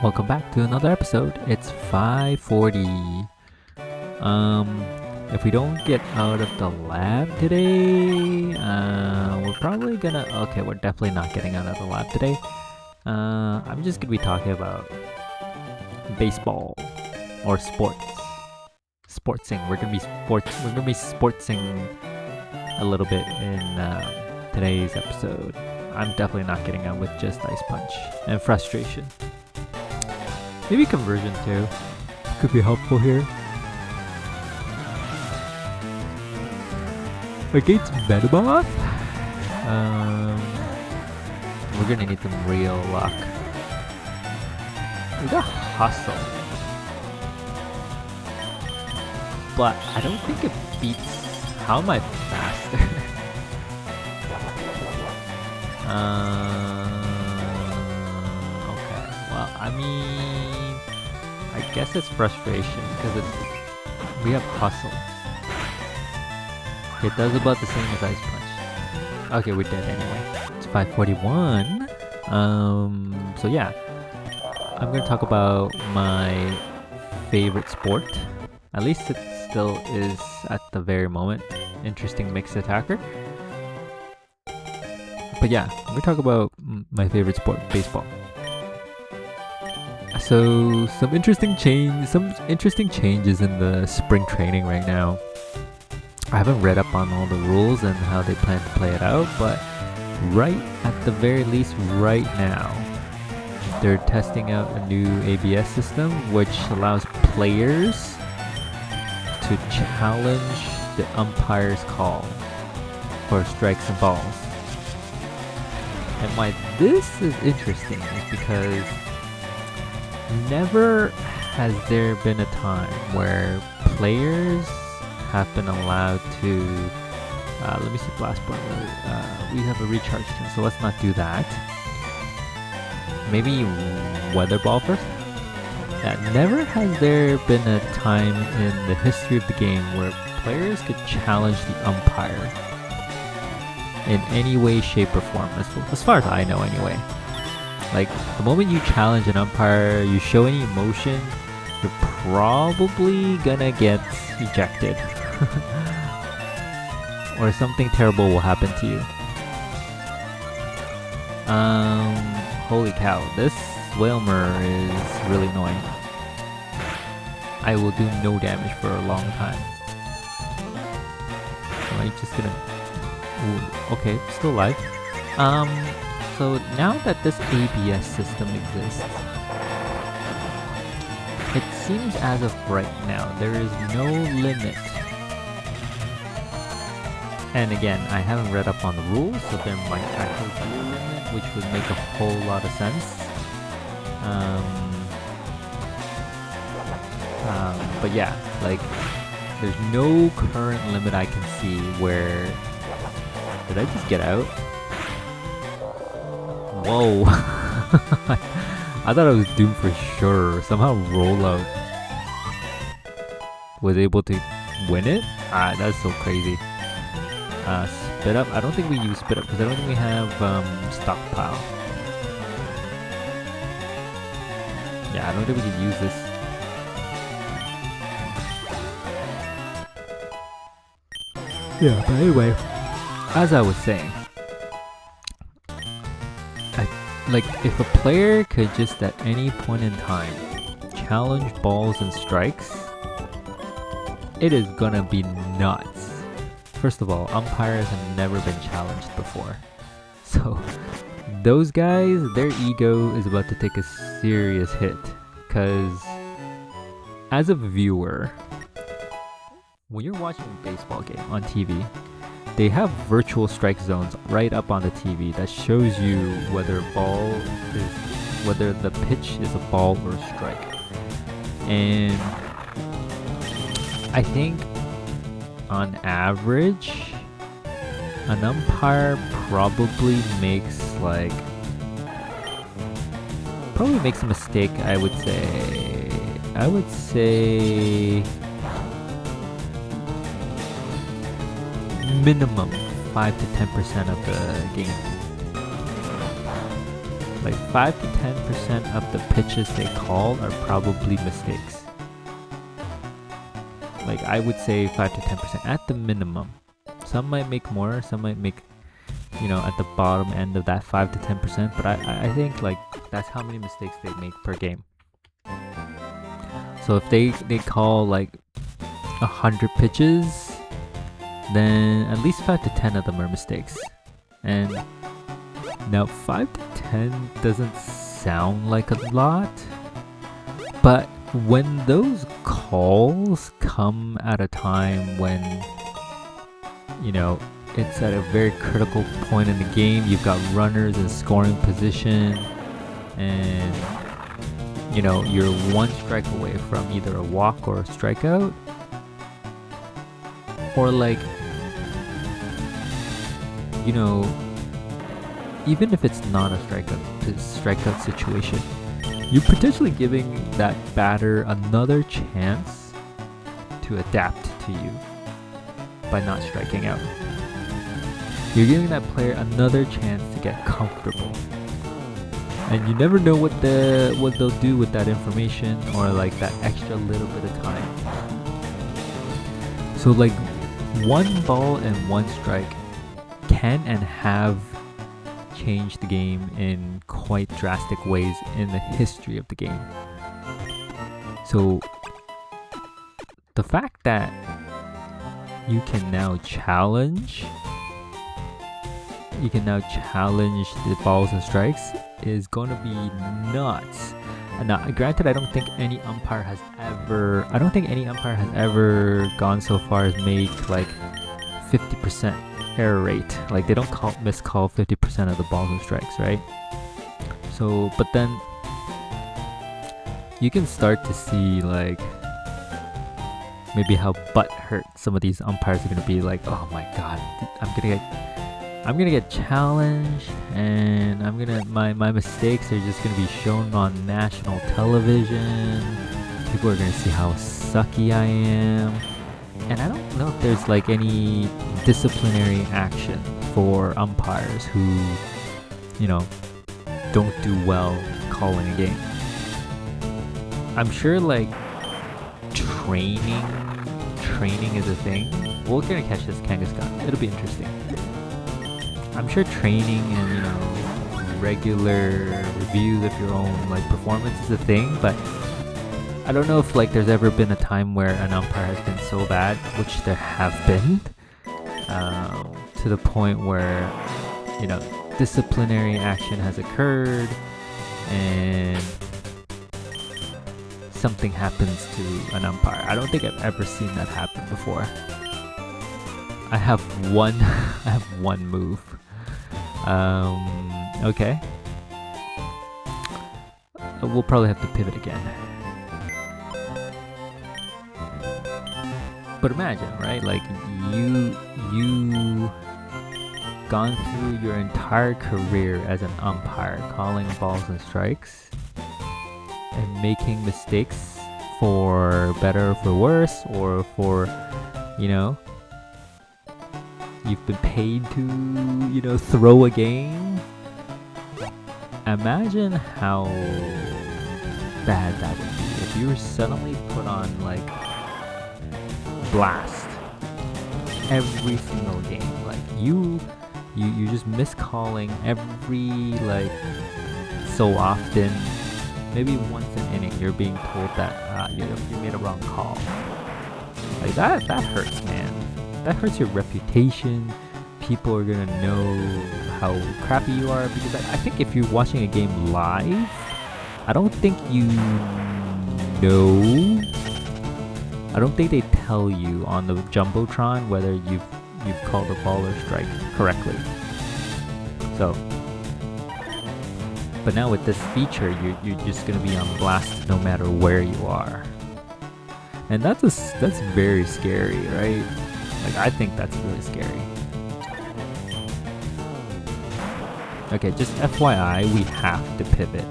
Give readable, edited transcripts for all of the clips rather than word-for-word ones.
Welcome back to another episode. It's 5:40. If we don't get out of the lab today, we're probably gonna. Okay, we're definitely not getting out of the lab today. I'm just gonna be talking about baseball or sports. Sportsing. We're gonna be sportsing a little bit in today's episode. I'm definitely not getting out with just ice punch and frustration. Maybe conversion too could be helpful here. Against Venomoth, we're gonna need some real luck. We got Hustle, but I don't think it beats. How am I faster? Okay. Well, I mean, I guess it's frustration because we have Hustle. It does about the same as Ice Punch. Okay, we're dead anyway. It's 5:41. So yeah, I'm gonna talk about my favorite sport. At least it still is at the very moment. Interesting mixed attacker. But yeah, I'm gonna talk about my favorite sport, baseball. So some interesting changes in the spring training right now. I haven't read up on all the rules and how they plan to play it out, but right at the very least right now, they're testing out a new ABS system which allows players to challenge the umpire's call for strikes and balls. And why this is interesting is because never has there been a time where players have been allowed to let me see blast point. We have a recharge turn, so let's not do that. Maybe weather ball first. Never has there been a time in the history of the game where players could challenge the umpire in any way, shape, or form, as far as I know anyway. Like, the moment you challenge an umpire, you show any emotion, you're probably gonna get ejected. Or something terrible will happen to you. Holy cow, this Whalmer is really annoying. I will do no damage for a long time. Am I just gonna... Ooh, okay, still alive. So now that this ABS system exists, it seems as of right now there is no limit. And again, I haven't read up on the rules, so there might actually be a limit, which would make a whole lot of sense. But yeah, like, there's no current limit I can see where... Did I just get out? Whoa! I thought I was doomed for sure. Somehow Rollout was able to win it? That's so crazy. Spit up? I don't think we use spit up because I don't think we have stockpile. Yeah, I don't think we can use this. Yeah, but anyway, as I was saying, like, if a player could just at any point in time challenge balls and strikes, it is gonna be nuts. First of all, umpires have never been challenged before. So, those guys, their ego is about to take a serious hit. Because, as a viewer, when you're watching a baseball game on TV, they have virtual strike zones right up on the TV that shows you whether the pitch is a ball or a strike. And I think on average, an umpire probably makes a mistake. I would say minimum 5 to 10% of the game. Like 5 to 10% of the pitches they call are probably mistakes. Like I would say 5 to 10% at the minimum. Some might make more, some might make, you know, at the bottom end of that 5 to 10%, but I think like that's how many mistakes they make per game. So if they call like 100 pitches, then at least 5 to 10 of them are mistakes. And now 5 to 10 doesn't sound like a lot, but when those calls come at a time when, you know, it's at a very critical point in the game, you've got runners in scoring position, and you know, you're one strike away from either a walk or a strikeout, or like, you know, even if it's not a strikeout situation, you're potentially giving that batter another chance to adapt to you by not striking out. You're giving that player another chance to get comfortable. And you never know what they'll do with that information, or like that extra little bit of time. So like one ball and one strike can and have changed the game in quite drastic ways in the history of the game. So the fact that you can now challenge the balls and strikes is going to be nuts. And now, granted, I don't think any umpire has ever gone so far as make like 50% error rate. Like they don't miscall 50% of the balls and strikes, right? So, but then you can start to see like maybe how butthurt some of these umpires are gonna be. Like, oh my god, I'm gonna get challenged, and my mistakes are just gonna be shown on national television. People are gonna see how sucky I am. And I don't know if there's like any disciplinary action for umpires who, you know, don't do well calling a game. I'm sure like training is a thing. We're gonna catch this Kangaskhan. It'll be interesting. I'm sure training and, you know, regular reviews of your own like performance is a thing, but I don't know if like there's ever been a time where an umpire has been so bad, which there have been, to the point where, you know, disciplinary action has occurred and something happens to an umpire. I don't think I've ever seen that happen before. I have one move. Okay. We'll probably have to pivot again. But imagine, right? Like you gone through your entire career as an umpire, calling balls and strikes, and making mistakes for better or for worse, or for, you know, you've been paid to, you know, throw a game. Imagine how bad that would be if you were suddenly put on like blast every single game. Like you just miscalling every like so often. Maybe once an inning you're being told that you made a wrong call. Like that hurts, man. That hurts your reputation. People are gonna know how crappy you are, because I think if you're watching a game live, I don't think they tell you on the Jumbotron whether you've called a ball or strike correctly. So, but now with this feature, you're just gonna be on blast no matter where you are, and that's very scary, right? Like I think that's really scary. Okay, just FYI, we have to pivot.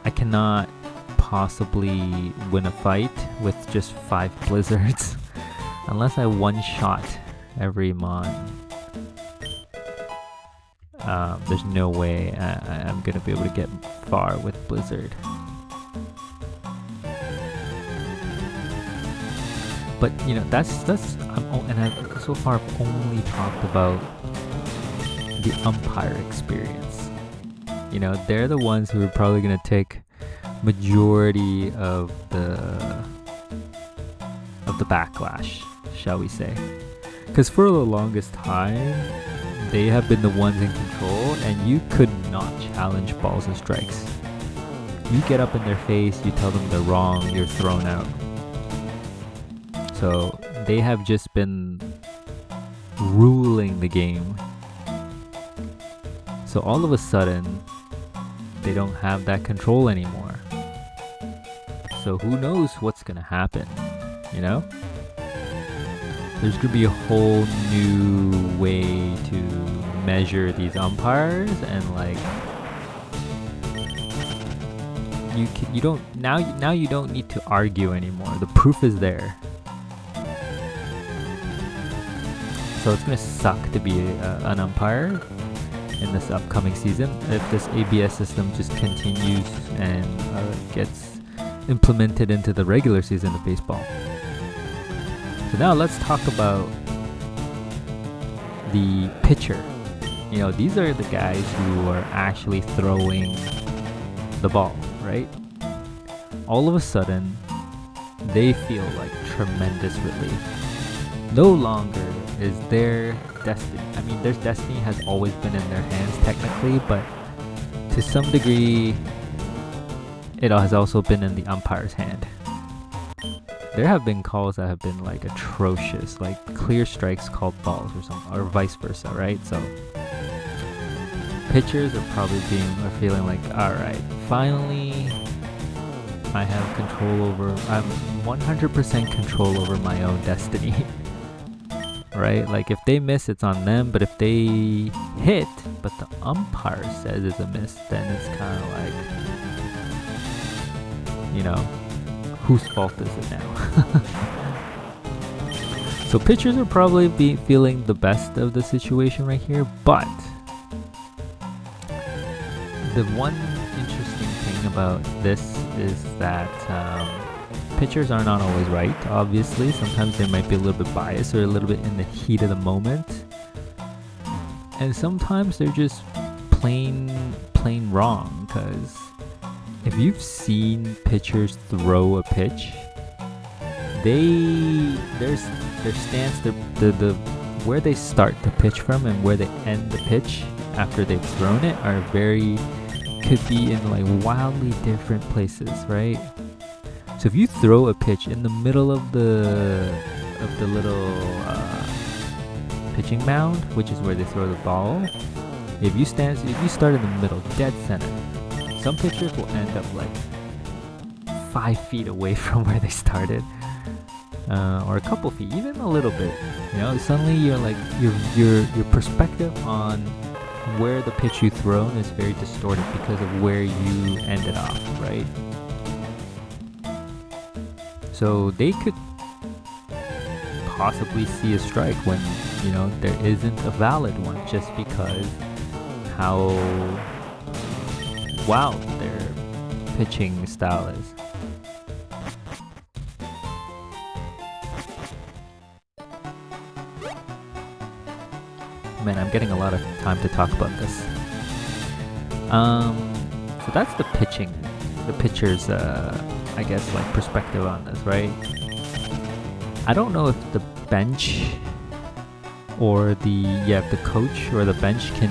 I cannot possibly win a fight with just 5 blizzards unless I one-shot every mon. there's no way I'm gonna be able to get far with Blizzard. But you know, and I've so far I've only talked about the umpire experience. You know, they're the ones who are probably gonna take majority of the backlash, shall we say? Because for the longest time, they have been the ones in control, and you could not challenge balls and strikes. You get up in their face, you tell them they're wrong, you're thrown out. So they have just been ruling the game. So all of a sudden, they don't have that control anymore. So who knows what's gonna happen, you know? There's gonna be a whole new way to measure these umpires, and like you don't need to argue anymore. The proof is there. So it's gonna suck to be an umpire in this upcoming season if this ABS system just continues and gets implemented into the regular season of baseball. So now let's talk about the pitcher. You know, these are the guys who are actually throwing the ball, right? All of a sudden, they feel like tremendous relief. No longer is their destiny. I mean, their destiny has always been in their hands technically, but to some degree, it has also been in the umpire's hand. There have been calls that have been like atrocious, like clear strikes called balls or something, or vice versa, right? So pitchers are probably feeling like, all right, finally, I have control over. I'm 100% control over my own destiny. Right? Like if they miss, it's on them, but if they hit, but the umpire says it's a miss, then it's kind of like, you know, whose fault is it now? So pitchers are probably feeling the best of the situation right here, but the one interesting thing about this is that pitchers are not always right, obviously. Sometimes they might be a little bit biased or a little bit in the heat of the moment. And sometimes they're just plain wrong, because if you've seen pitchers throw a pitch, their stance, the where they start the pitch from and where they end the pitch after they've thrown it could be in like wildly different places, right? So if you throw a pitch in the middle of the little pitching mound, which is where they throw the ball, if you start in the middle, dead center, some pitchers will end up like 5 feet away from where they started, or a couple feet, even a little bit. You know, suddenly you're like your perspective on where the pitch you thrown is very distorted because of where you ended off, right? So they could possibly see a strike when, you know, there isn't a valid one, just because how wild their pitching style is. Man, I'm getting a lot of time to talk about this. So that's the pitcher's I guess like perspective on this, right? I don't know if the bench or the coach or the bench can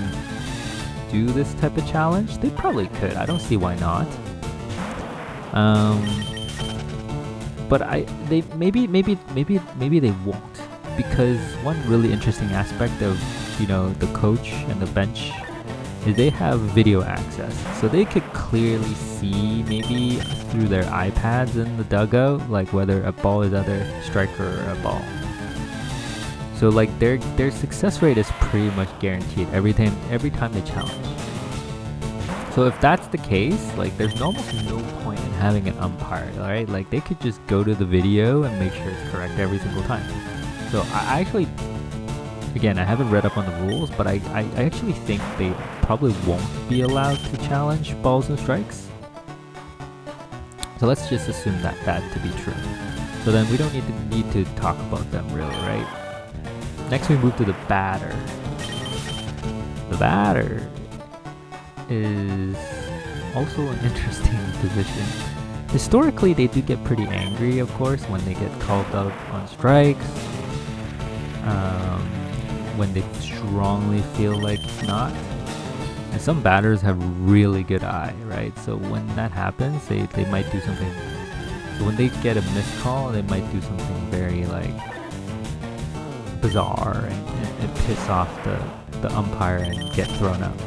do this type of challenge. They probably could. I don't see why not. But maybe they won't, because one really interesting aspect of, you know, the coach and the bench is they have video access, so they could clearly see maybe through their iPads in the dugout, like whether a ball is either striker or a ball. So like their success rate is pretty much guaranteed every time they challenge. So if that's the case, like there's almost no point in having an umpire, right? Like they could just go to the video and make sure it's correct every single time. So I actually again, I haven't read up on the rules, but I actually think they probably won't be allowed to challenge balls and strikes. So let's just assume that to be true. So then we don't need to talk about them really, right? Next we move to the batter. The batter is also an interesting position. Historically, they do get pretty angry, of course, when they get called out on strikes. When they strongly feel like not. And some batters have really good eye, right? So when that happens, they might do something. So when they get a missed call, they might do something very like bizarre and piss off the umpire and get thrown out.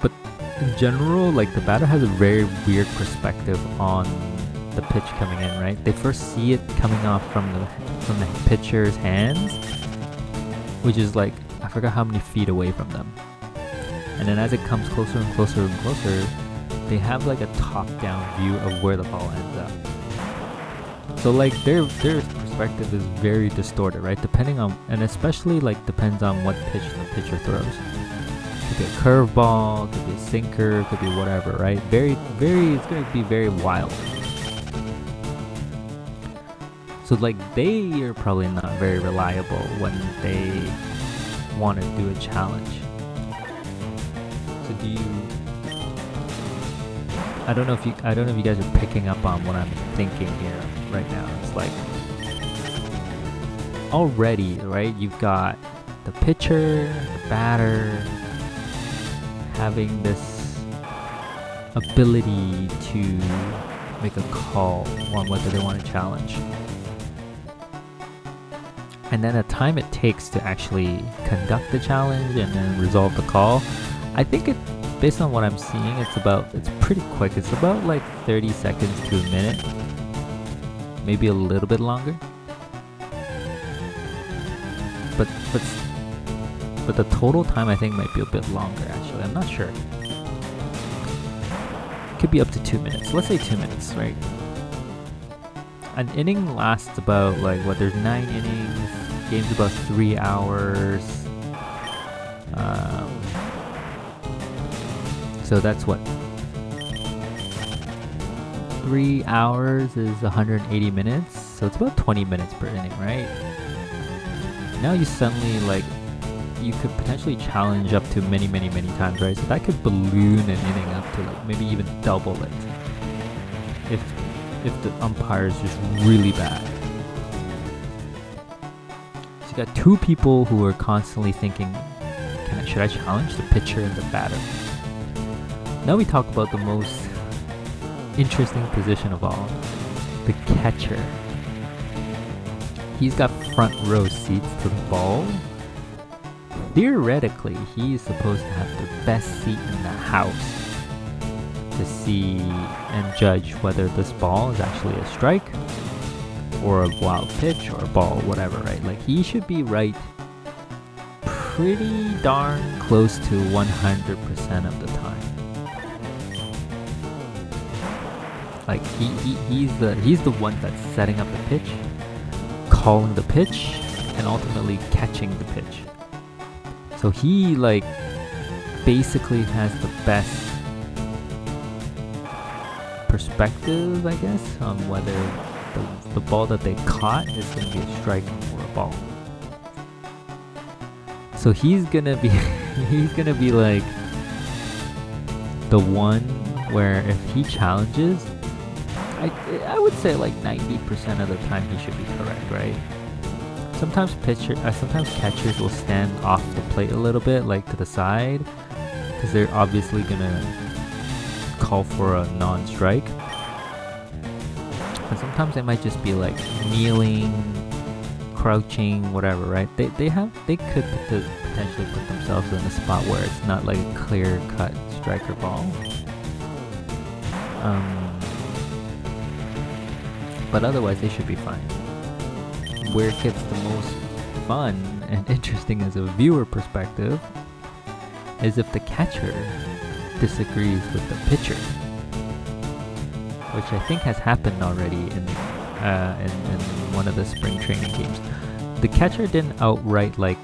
But in general, like the batter has a very weird perspective on the pitch coming in, right? They first see it coming off from the pitcher's hands, which is like, I forgot how many feet away from them. And then as it comes closer and closer and closer, they have like a top-down view of where the ball ends up. So like their perspective is very distorted, right? Depending on, and especially like depends on what pitch the pitcher throws. Could be a curveball, could be a sinker, could be whatever, right? It's going to be very wild. So like they are probably not very reliable when they want to do a challenge. So I don't know if you guys are picking up on what I'm thinking here right now. It's like already, right? You've got the pitcher, the batter having this ability to make a call on whether they want to challenge. And then the time it takes to actually conduct the challenge and then resolve the call, I think based on what I'm seeing, it's pretty quick. It's about like 30 seconds to a minute, maybe a little bit longer. But the total time I think might be a bit longer actually. I'm not sure. Could be up to 2 minutes. Let's say 2 minutes, right? An inning lasts about like there's 9 innings. Game's about 3 hours. So that's what? 3 hours is 180 minutes. So it's about 20 minutes per inning, right? Now you suddenly you could potentially challenge up to many times, right? So that could balloon an inning up to like maybe even double it. If the umpire is just really bad. So you got two people who are constantly thinking, should I challenge the pitcher and the batter? Now we talk about the most interesting position of all, the catcher. He's got front row seats to the ball. Theoretically, he is supposed to have the best seat in the house to see and judge whether this ball is actually a strike or a wild pitch or a ball, whatever, right? Like he should be right pretty darn close to 100% of the time. Like he's the one that's setting up the pitch, calling the pitch, and ultimately catching the pitch. So he basically has the best perspective, I guess, on whether the ball that they caught is going to be a strike or a ball. So he's gonna be like the one where if he challenges, I would say like 90% of the time he should be correct, right? Sometimes catchers will stand off the plate a little bit, like to the side, because they're obviously gonna call for a non-strike. And sometimes they might just be like kneeling, crouching, whatever, right? They could potentially put themselves in a spot where it's not like a clear-cut strike or ball. But otherwise, they should be fine. Where it gets the most fun and interesting as a viewer perspective is if the catcher disagrees with the pitcher, which I think has happened already in in one of the spring training games. The catcher didn't outright like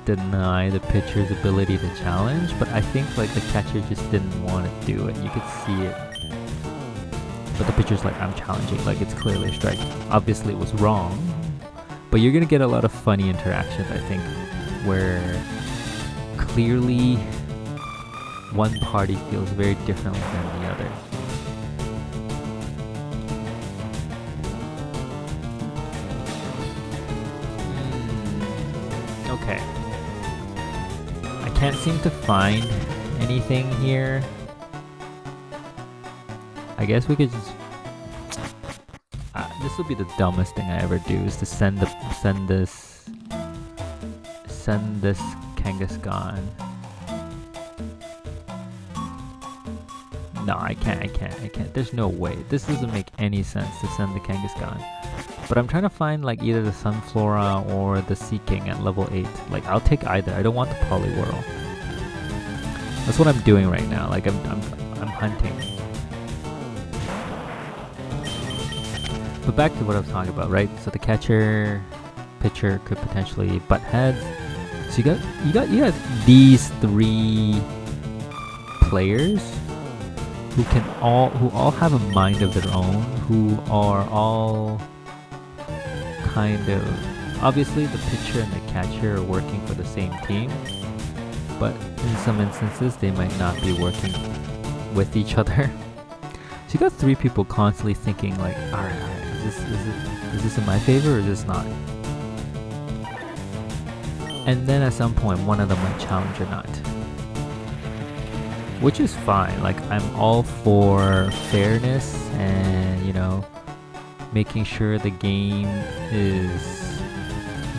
deny the pitcher's ability to challenge, but I think like the catcher just didn't want to do it. You could see it. But the pitcher's like, I'm challenging, like it's clearly a strike. Obviously it was wrong, but you're gonna get a lot of funny interactions, I think, where clearly one party feels very differently than the other. Okay. I can't seem to find anything here. I guess we could just... this would be the dumbest thing I ever do, is to send this Kangaskhan. No, I can't. There's no way. This doesn't make any sense to send the Kangaskhan. But I'm trying to find like either the Sunflora or the Sea King at level 8. Like I'll take either. I don't want the Poliwhirl. That's what I'm doing right now. Like I'm hunting. But back to what I was talking about, right? So the catcher, pitcher could potentially butt heads. So you got these three players who all have a mind of their own, who are all kind of, obviously the pitcher and the catcher are working for the same team, but in some instances they might not be working with each other. So you got three people constantly thinking like, alright, is this in my favor or is this not? And then at some point one of them might challenge or not. Which is fine, like I'm all for fairness and, you know, making sure the game is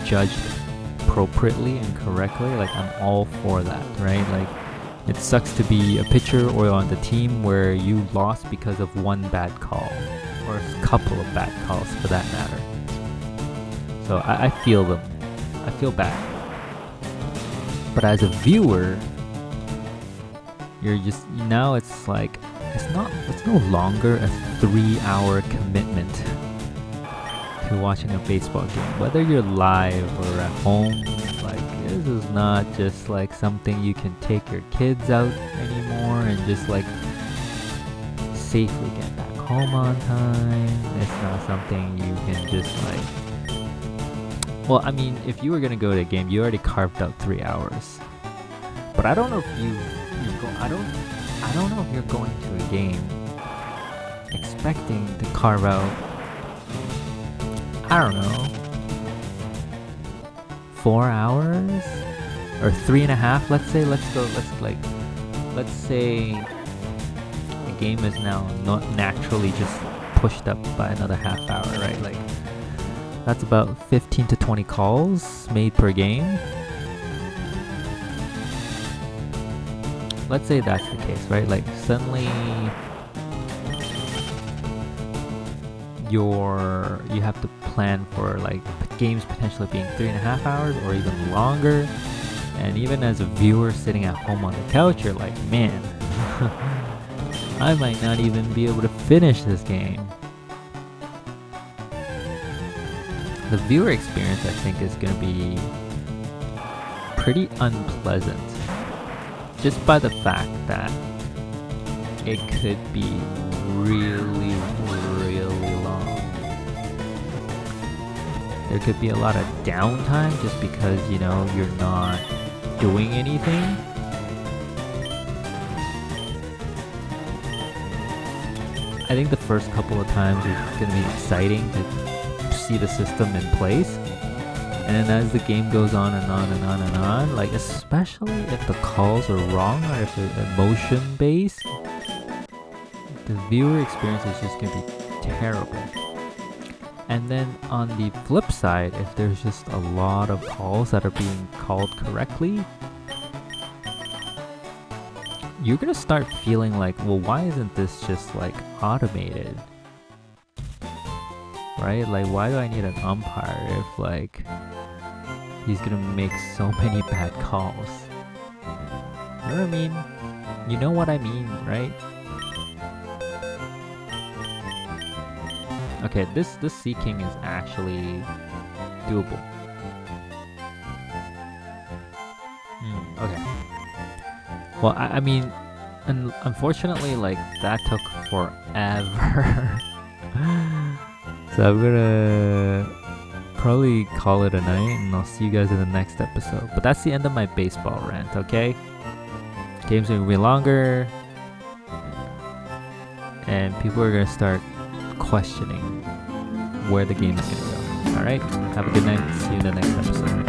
judged appropriately and correctly. Like I'm all for that, right? Like it sucks to be a pitcher or on the team where you lost because of one bad call, or a couple of bad calls for that matter. So I feel them. I feel bad. But as a viewer, you're just, now it's like, it's no longer a 3-hour commitment to watching a baseball game. Whether you're live or at home, like this is not just like something you can take your kids out anymore and just like safely get back home on time. It's not something you can just like, well, I mean, if you were gonna go to a game, you already carved out 3 hours. But I don't know if I don't know if you're going to a game expecting to carve out, I don't know, 4 hours or 3.5. Let's say the game is now not naturally just pushed up by another half hour, right? Like that's about 15 to 20 calls made per game. Let's say that's the case, right? Like suddenly you have to plan for like games potentially being 3.5 hours or even longer. And even as a viewer sitting at home on the couch, you're like, man, I might not even be able to finish this game. The viewer experience, I think, is going to be pretty unpleasant. Just by the fact that it could be really, really long. There could be a lot of downtime just because, you know, you're not doing anything. I think the first couple of times it's going to be exciting to see the system in place. And then as the game goes on and on and on and on, like especially if the calls are wrong or if they're emotion based, the viewer experience is just going to be terrible. And then on the flip side, if there's just a lot of calls that are being called correctly, you're going to start feeling like, well, why isn't this just like automated? Right? Like, why do I need an umpire if like he's gonna make so many bad calls? You know what I mean? You know what I mean, right? Okay, this Sea King is actually doable. Okay. Well, I mean, unfortunately, like, that took forever. So I'm gonna probably call it a night, and I'll see you guys in the next episode. But that's the end of my baseball rant, okay? Games are gonna be longer, and people are gonna start questioning where the game is gonna go. Alright? Have a good night. See you in the next episode.